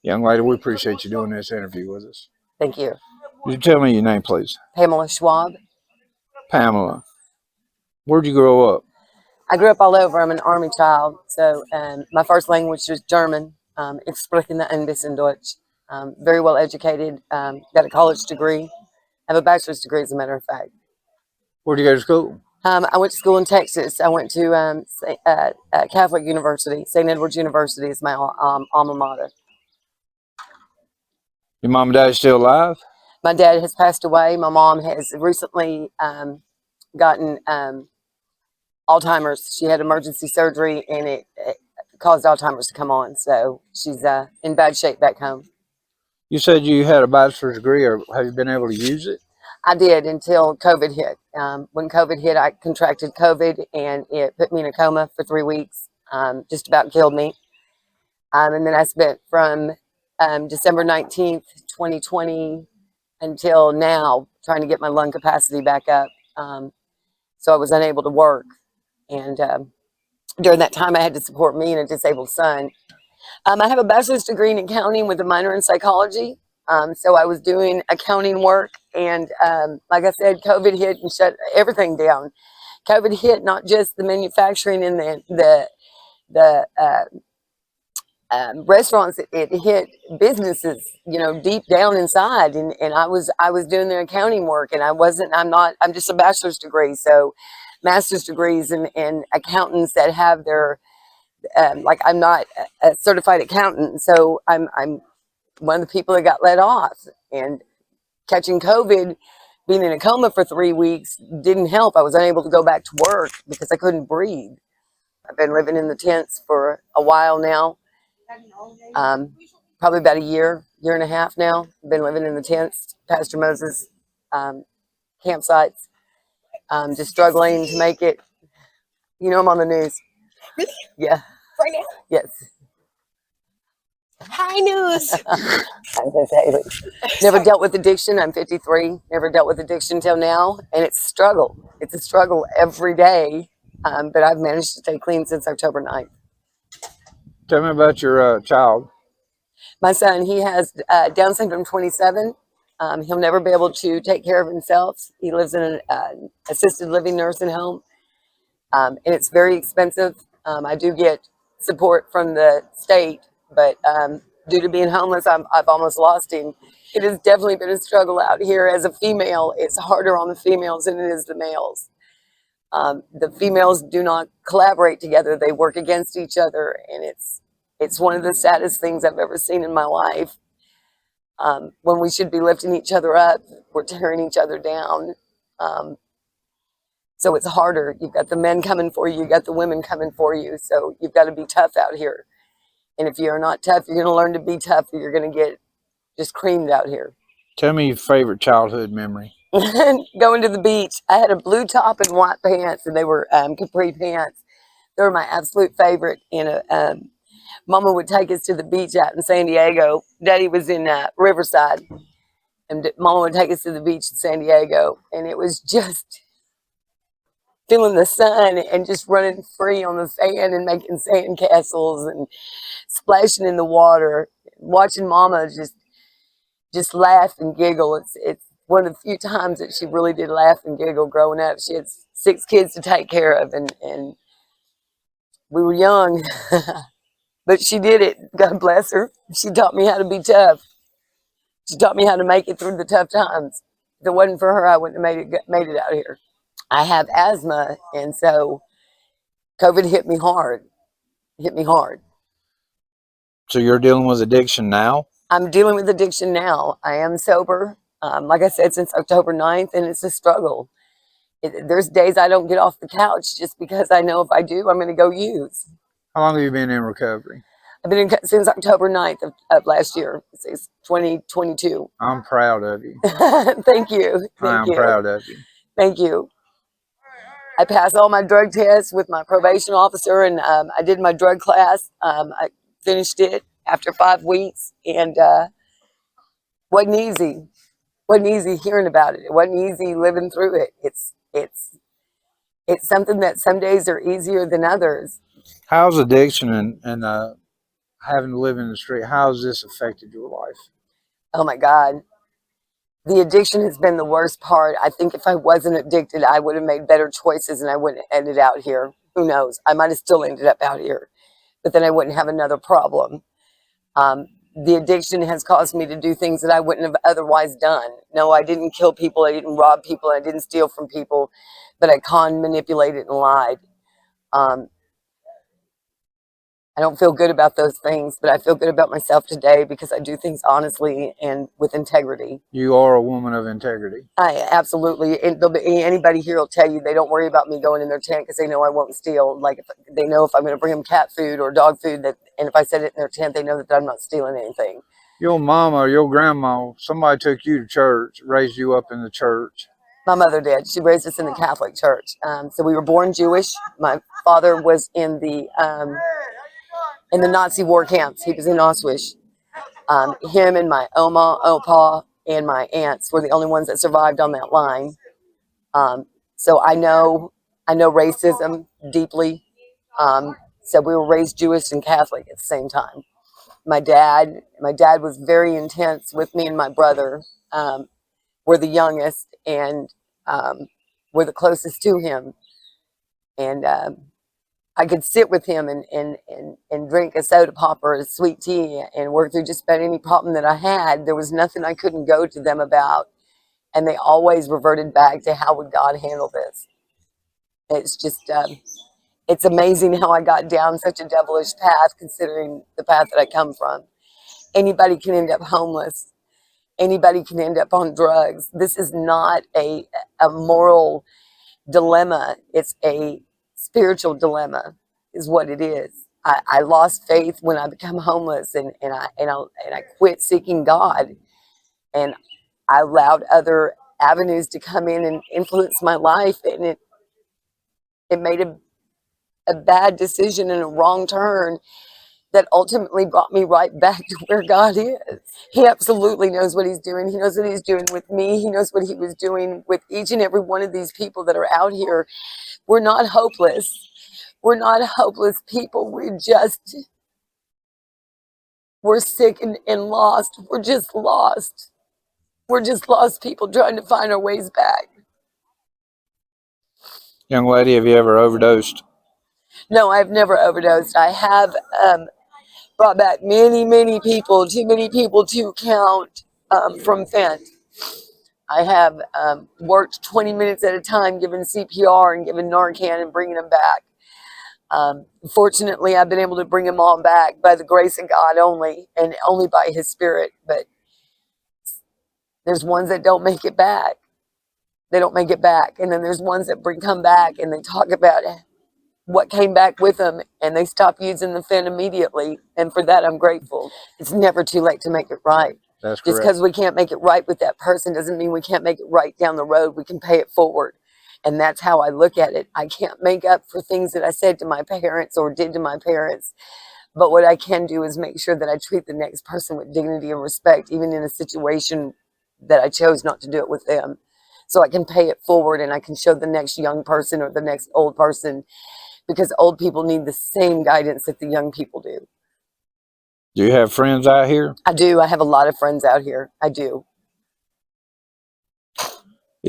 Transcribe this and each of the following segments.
Young lady, we appreciate you doing this interview with us. Thank you. Would you tell me your name, please? Pamela Schwab. Pamela. Where'd you grow up? I grew up all over. I'm an Army child, so my first language was German. Ich spreche ein bisschen Deutsch. Very well educated. Got a college degree. I have a bachelor's degree, as a matter of fact. Where'd you go to school? I went to school in Texas. I went to Catholic University. St. Edward's University is my alma mater. Your mom and dad still alive? My dad has passed away. My mom has recently gotten Alzheimer's. She had emergency surgery, and it caused Alzheimer's to come on. So she's in bad shape back home. You said you had a bachelor's degree, or have you been able to use it? I did until COVID hit. When COVID hit, I contracted COVID, and it put me in a coma for 3 weeks. Just about killed me. And then I spent from December 19th, 2020 until now trying to get my lung capacity back up. So I was unable to work. And during that time, I had to support me and a disabled son. I have a bachelor's degree in accounting with a minor in psychology. So I was doing accounting work. And like I said, COVID hit and shut everything down. COVID hit not just the manufacturing and the restaurants, it hit businesses, you know, deep down inside. And I was doing the accounting work, and I'm just a bachelor's degree. So master's degrees and accountants that have their, like, I'm not a certified accountant. So I'm one of the people that got let off, and catching COVID, being in a coma for 3 weeks didn't help. I was unable to go back to work because I couldn't breathe. I've been living in the tents for a while now. Probably about a year and a half now. I've been living in the tents, Pastor Moses campsites. Just struggling to make it. You know, I'm on the news. Really? Yeah. Right now? Yes. High news. Never dealt with addiction. I'm 53. Never dealt with addiction till now, and it's a struggle. It's a struggle every day, but I've managed to stay clean since October 9th. Tell me about your child. My son, he has Down syndrome 27. He'll never be able to take care of himself. He lives in an assisted living nursing home, and it's very expensive. I do get support from the state, but due to being homeless, I've almost lost him. It has definitely been a struggle out here. As a female, it's harder on the females than it is the males. The females do not collaborate together. They work against each other, and it's one of the saddest things I've ever seen in my life. When we should be lifting each other up, we're tearing each other down. So it's harder. You've got the men coming for you. You've got the women coming for you. So you've got to be tough out here. And if you're not tough, you're going to learn to be tough, or you're going to get just creamed out here. Tell me your favorite childhood memory. Going to the beach. I had a blue top and white pants, and they were capri pants. They were my absolute favorite. And Mama would take us to the beach out in San Diego. Daddy was in Riverside, and Mama would take us to the beach in San Diego, and it was just feeling the sun and just running free on the sand and making sand castles and splashing in the water, watching Mama just laugh and giggle. It's one of the few times that she really did laugh and giggle growing up. She had 6 kids to take care of, and we were young, but she did it. God bless her. She taught me how to be tough. She taught me how to make it through the tough times. If it wasn't for her, I wouldn't have made it out here. I have asthma, and so COVID hit me hard. So you're dealing with addiction now? I'm dealing with addiction now. I am sober, like I said, since October 9th, and it's a struggle. There's days I don't get off the couch just because I know if I do, I'm going to go use. How long have you been in recovery? I've been since October 9th of last year. It's 2022. I'm proud of you. Thank you. I'm proud of you. Thank you. I passed all my drug tests with my probation officer, and I did my drug class. I finished it after 5 weeks, and wasn't easy. Wasn't easy hearing about it. It wasn't easy living through it. It's something that some days are easier than others. How's addiction and having to live in the street. How has this affected your life? Oh my God. The addiction has been the worst part. I think if I wasn't addicted, I would have made better choices and I wouldn't have ended out here. Who knows? I might have still ended up out here, but then I wouldn't have another problem. Um, the addiction has caused me to do things that I wouldn't have otherwise done. No, I didn't kill people. I didn't rob people. I didn't steal from people, but I conned, manipulated, and lied. Um, I don't feel good about those things, but I feel good about myself today because I do things honestly and with integrity. You are a woman of integrity. I absolutely, and anybody here will tell you they don't worry about me going in their tent because they know I won't steal. Like if they know if I'm going to bring them cat food or dog food, that, and if I set it in their tent, they know that I'm not stealing anything. Your mama or your grandma, somebody took you to church, raised you up in the church. My mother did. She raised us in the Catholic Church. So we were born Jewish. My father was in the Nazi war camps. He was in Auschwitz. Him and my Oma, Opa, and my aunts were the only ones that survived on that line. So I know racism deeply. So we were raised Jewish and Catholic at the same time. My dad was very intense with me and my brother. We're the youngest, and we're the closest to him. And I could sit with him and drink a soda pop or a sweet tea and work through just about any problem that I had. There was nothing I couldn't go to them about. And they always reverted back to how would God handle this. It's just, it's amazing how I got down such a devilish path considering the path that I come from. Anybody can end up homeless. Anybody can end up on drugs. This is not a moral dilemma. It's a spiritual dilemma is what it is. I lost faith when I became homeless and I quit seeking God, and I allowed other avenues to come in and influence my life, and it made a bad decision and a wrong turn that ultimately brought me right back to where God is. He absolutely knows what he's doing. He knows what he's doing with me. He knows what he was doing with each and every one of these people that are out here. We're not hopeless. We're not hopeless people. We're sick and lost. We're just lost. We're just lost people trying to find our ways back. Young lady, have you ever overdosed? No, I've never overdosed. I have brought back many people, too many people to count, from fent. I have worked 20 minutes at a time, giving CPR and giving Narcan and bringing them back. Fortunately, I've been able to bring them all back by the grace of God only, and only by his spirit. But there's ones that don't make it back. They don't make it back. And then there's ones that come back and they talk about what came back with them, and they stop using the fen immediately. And for that, I'm grateful. It's never too late to make it right. That's correct. Just because we can't make it right with that person doesn't mean we can't make it right down the road. We can pay it forward. And that's how I look at it. I can't make up for things that I said to my parents or did to my parents. But what I can do is make sure that I treat the next person with dignity and respect, even in a situation that I chose not to do it with them. So I can pay it forward and I can show the next young person or the next old person, because old people need the same guidance that the young people do. Do you have friends out here? I do. I have a lot of friends out here. I do.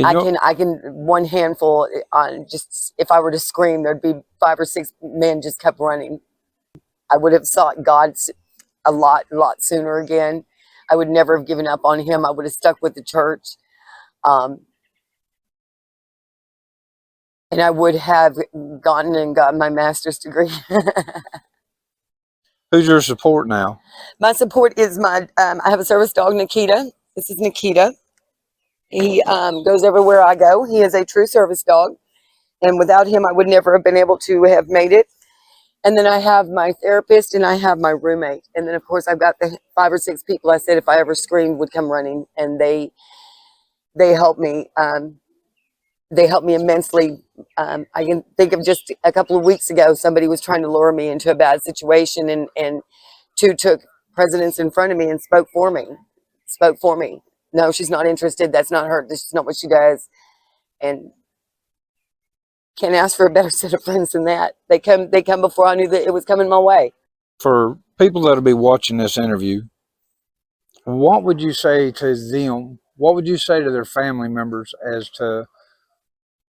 I can one handful on just, if I were to scream, there'd be 5 or 6 men just kept running. I would have sought God a lot sooner again. I would never have given up on him. I would have stuck with the church. And I would have gotten my master's degree. Who's your support now? My support is I have a service dog, Nikita. This is Nikita. He goes everywhere I go. He is a true service dog. And without him, I would never have been able to have made it. And then I have my therapist and I have my roommate. And then, of course, I've got the 5 or 6 people I said if I ever screamed would come running. And they help me. They help me immensely. I can think of just a couple of weeks ago, somebody was trying to lure me into a bad situation, and 2 took precedence in front of me and spoke for me. No, she's not interested. That's not her. This is not what she does. And can't ask for a better set of friends than that. They come before I knew that it was coming my way. For people that'll be watching this interview, what would you say to them? What would you say to their family members as to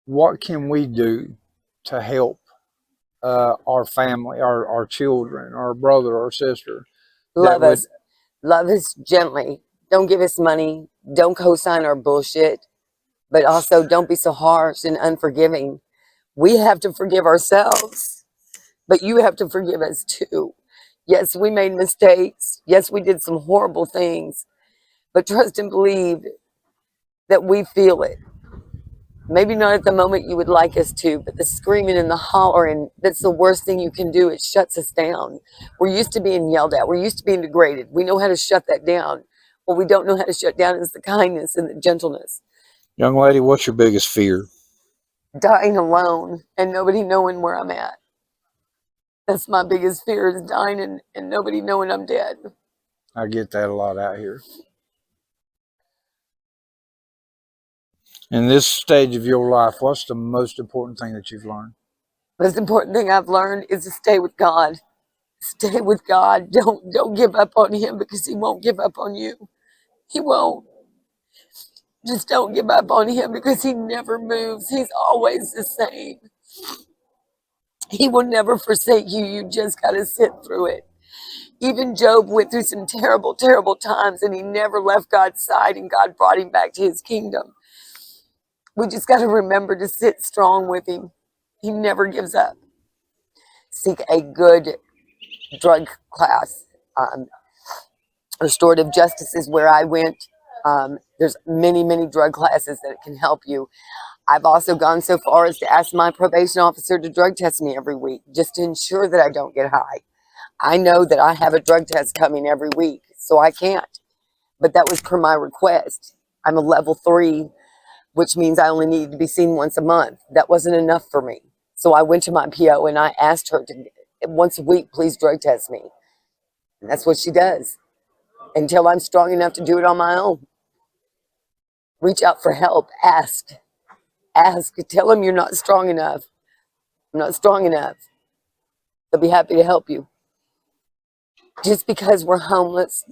what can we do to help our family, our children, our brother, our sister that Love would, us. Love us gently. Don't give us money. Don't co-sign our bullshit. But also don't be so harsh and unforgiving. We have to forgive ourselves, but you have to forgive us too. Yes, we made mistakes. Yes, we did some horrible things, but trust and believe that we feel it. Maybe not at the moment you would like us to, but the screaming and the hollering, that's the worst thing you can do. It shuts us down. We're used to being yelled at. We're used to being degraded. We know how to shut that down. What we don't know how to shut down is the kindness and the gentleness. young lady, what's your biggest fear? Dying alone and nobody knowing where I'm at. That's my biggest fear, is dying and nobody knowing I'm dead. I get that a lot out here. In this stage of your life, what's the most important thing that you've learned? The most important thing I've learned is to stay with God. Stay with God. Don't give up on him, because he won't give up on you. He won't. Just don't give up on him, because he never moves. He's always the same. He will never forsake you. You just got to sit through it. Even Job went through some terrible, terrible times, and he never left God's side, and God brought him back to his kingdom. We just got to remember to sit strong with him. He never gives up. Seek a good drug class. Restorative justice is where I went. There's many, many drug classes that can help you. I've also gone so far as to ask my probation officer to drug test me every week, just to ensure that I don't get high. I know that I have a drug test coming every week, so I can't. But that was per my request. I'm a level 3, which means I only needed to be seen once a month. That wasn't enough for me. So I went to my PO and I asked her to, once a week, please drug test me. And that's what she does until I'm strong enough to do it on my own. Reach out for help. Ask. Ask. Tell them you're not strong enough. I'm not strong enough. They'll be happy to help you. Just because we're homeless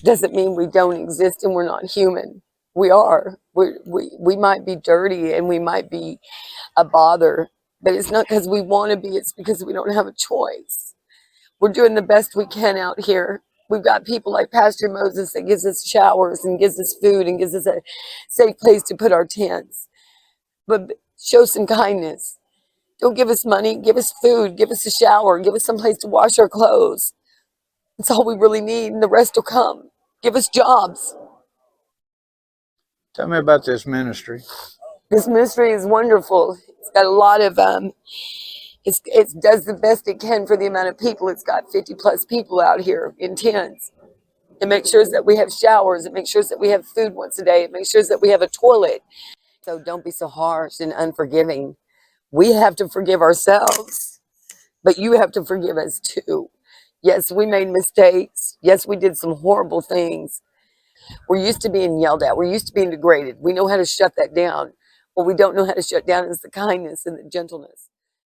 doesn't mean we don't exist and we're not human. We are. We might be dirty and we might be a bother, but it's not because we want to be. It's because we don't have a choice. We're doing the best we can out here. We've got people like Pastor Moses that gives us showers and gives us food and gives us a safe place to put our tents. But show some kindness. Don't give us money. Give us food. Give us a shower. Give us some place to wash our clothes. That's all we really need, and the rest will come. Give us jobs. Tell me about this ministry. This ministry is wonderful. It's got a lot of it does the best it can for the amount of people. It's got 50 plus people out here in tents. It makes sure that we have showers. It makes sure that we have food once a day. It makes sure that we have a toilet. So don't be so harsh and unforgiving. We have to forgive ourselves, but you have to forgive us too. Yes, we made mistakes. Yes, we did some horrible things. We're used to being yelled at. We're used to being degraded. We know how to shut that down. What we don't know how to shut down is the kindness and the gentleness.